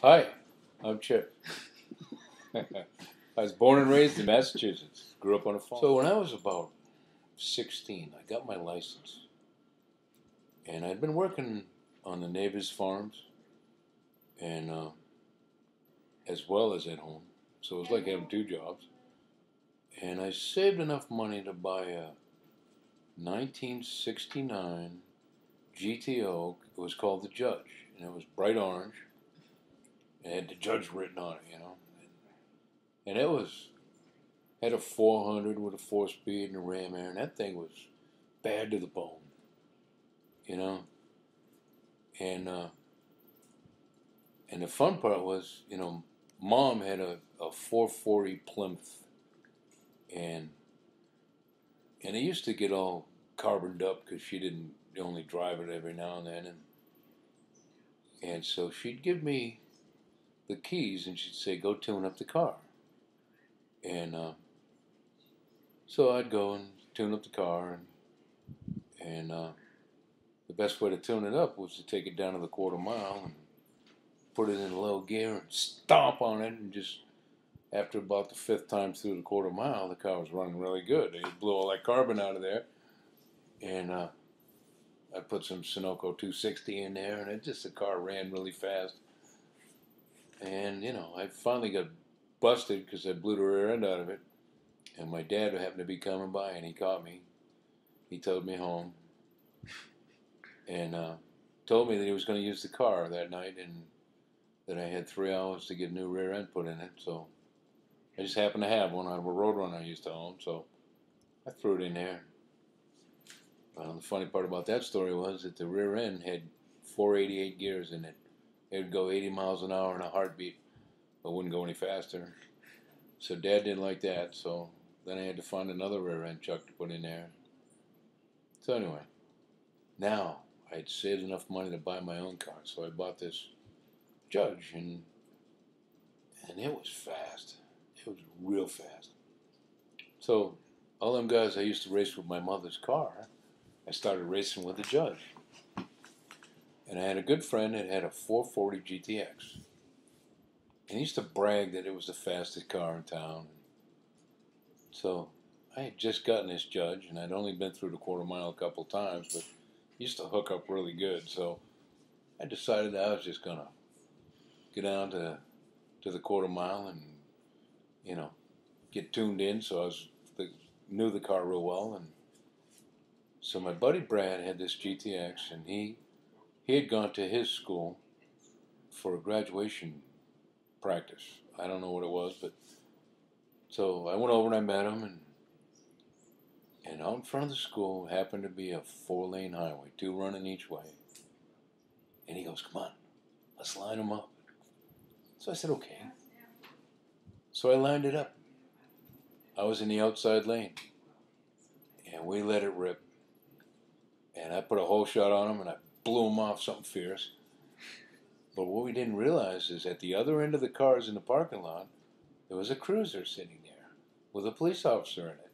Hi, I'm Chip. I was born and raised in Massachusetts. Grew up on a farm. So when I was about 16, I got my license. And I'd been working on the neighbors' farms and as well as at home. So it was like having two jobs. And I saved enough money to buy a 1969 GTO. It was called the Judge. And it was bright orange. It had the Judge written on it, And it had a 400 with a 4-speed and a ram air, and that thing was bad to the bone, And the fun part was, Mom had a 440 Plymouth, and it used to get all carboned up because she didn't only drive it every now and then, and so she'd give me the keys and she'd say, "Go tune up the car." And so I'd go and tune up the car, and the best way to tune it up was to take it down to the quarter mile and put it in low gear and stomp on it, and just after about the 5th time through the quarter mile, the car was running really good. It blew all that carbon out of there, and I put some Sunoco 260 in there, and the car ran really fast. And I finally got busted because I blew the rear end out of it, and my dad happened to be coming by, and he caught me. He towed me home, and told me that he was going to use the car that night, and that I had 3 hours to get a new rear end put in it. So I just happened to have one out of a Roadrunner I used to own, so I threw it in there. The funny part about that story was that the rear end had 488 gears in it. It would go 80 miles an hour in a heartbeat, but wouldn't go any faster. So Dad didn't like that, so then I had to find another rear end chuck to put in there. So anyway, now I had saved enough money to buy my own car, so I bought this Judge, and it was fast. It was real fast. So all them guys I used to race with my mother's car, I started racing with the Judge. And I had a good friend that had a 440 GTX. And he used to brag that it was the fastest car in town. So I had just gotten this Judge, and I'd only been through the quarter mile a couple times, but he used to hook up really good. So I decided that I was just going to get down to the quarter mile and, get tuned in. So knew the car real well. And so my buddy Brad had this GTX, and he had gone to his school for a graduation practice. I don't know what it was, but so I went over and I met him, and out in front of the school happened to be a 4-lane highway, 2 running each way. And he goes, "Come on, let's line them up." So I said, "Okay." So I lined it up. I was in the outside lane, and we let it rip. And I put a whole shot on him, and I blew him off something fierce. But what we didn't realize is at the other end of the cars in the parking lot, there was a cruiser sitting there with a police officer in it.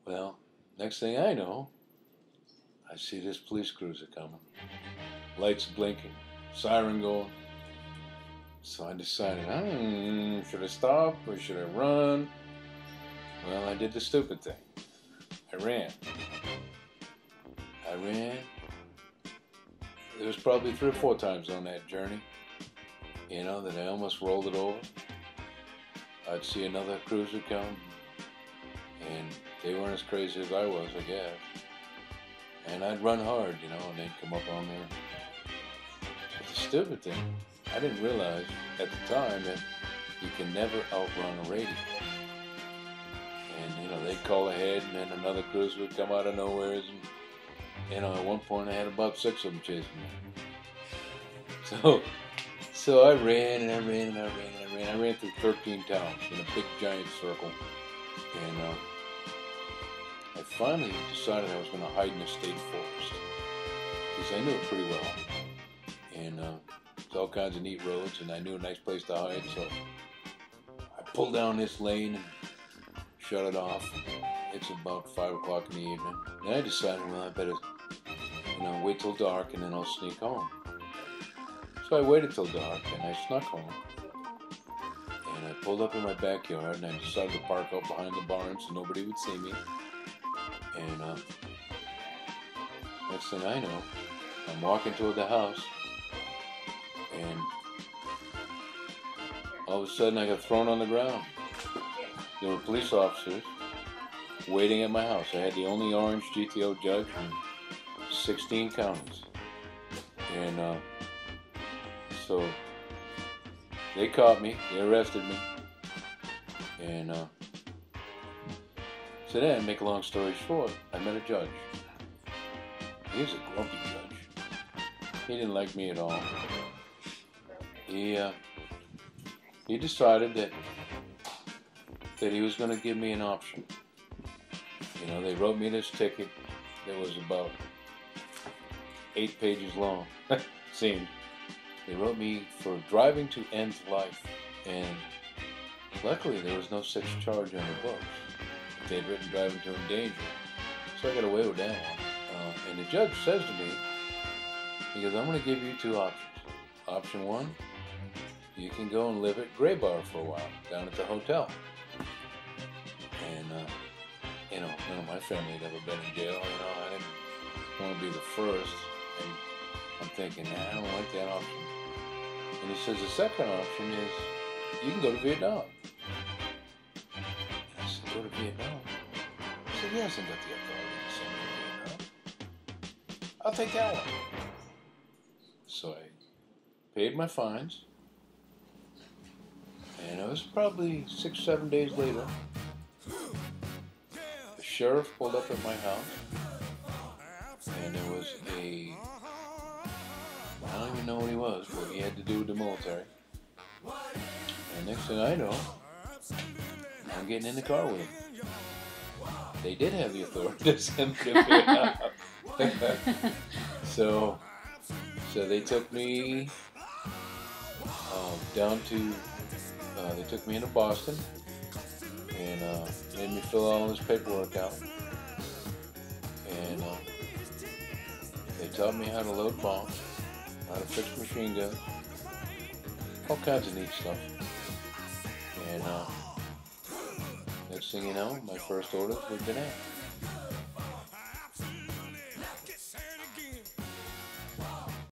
Well, next thing I know, I see this police cruiser coming. Lights blinking, siren going. So I decided, should I stop or should I run? Well, I did the stupid thing. I ran. There was probably 3 or 4 times on that journey, that I almost rolled it over. I'd see another cruiser come, and they weren't as crazy as I was, I guess. And I'd run hard, and they'd come up on me. But the stupid thing, I didn't realize at the time that you can never outrun a radio. And, they'd call ahead, and then another cruiser would come out of nowhere, and at one point I had about 6 of them chasing me. So I ran and I ran and I ran and I ran. I ran through 13 towns in a big giant circle. And I finally decided I was going to hide in a state forest, because I knew it pretty well. And there's all kinds of neat roads, and I knew a nice place to hide. So I pulled down this lane and shut it off. It's about 5 o'clock in the evening. And I decided, well, I better, wait till dark and then I'll sneak home. So So I waited till dark, and I snuck home. And I pulled up in my backyard, and I decided to park out behind the barn so nobody would see me. And next thing I know, I'm walking toward the house, and all of a sudden I got thrown on the ground. There were police officers waiting at my house. I had the only orange GTO judge in 16 counties. And so they caught me, they arrested me, and so then, to make a long story short, I met a judge. He was a grumpy judge. He didn't like me at all. He decided that he was going to give me an option. You know, they wrote me this ticket that was about 8 pages long, seemed. They wrote me for driving to end life, and luckily there was no such charge on the books. They'd written driving to endanger, so I got away with that one. And the judge says to me, he goes, I'm going to give you 2 options. Option 1, you can go and live at Gray Bar for a while, down at the hotel. And, you know, none of my family had ever been in jail. You know, I didn't want to be the first. And I'm thinking, nah, I don't like that option. And he says the second option is you can go to Vietnam. And I said, go to Vietnam? He said, he hasn't got the authority to send me to Vietnam. I'll take that one. So I paid my fines. And it was probably 6-7 days later. The sheriff pulled up at my house. And there was I don't even know what he was, but he had to do with the military. And next thing I know, I'm getting in the car with him. They did have the authority to send me to Vietnam. So they took me down to, they took me into Boston and made me fill all this paperwork out. And they taught me how to load bombs, how to fix machine guns, all kinds of neat stuff. And next thing you know, my first orders were Vietnam.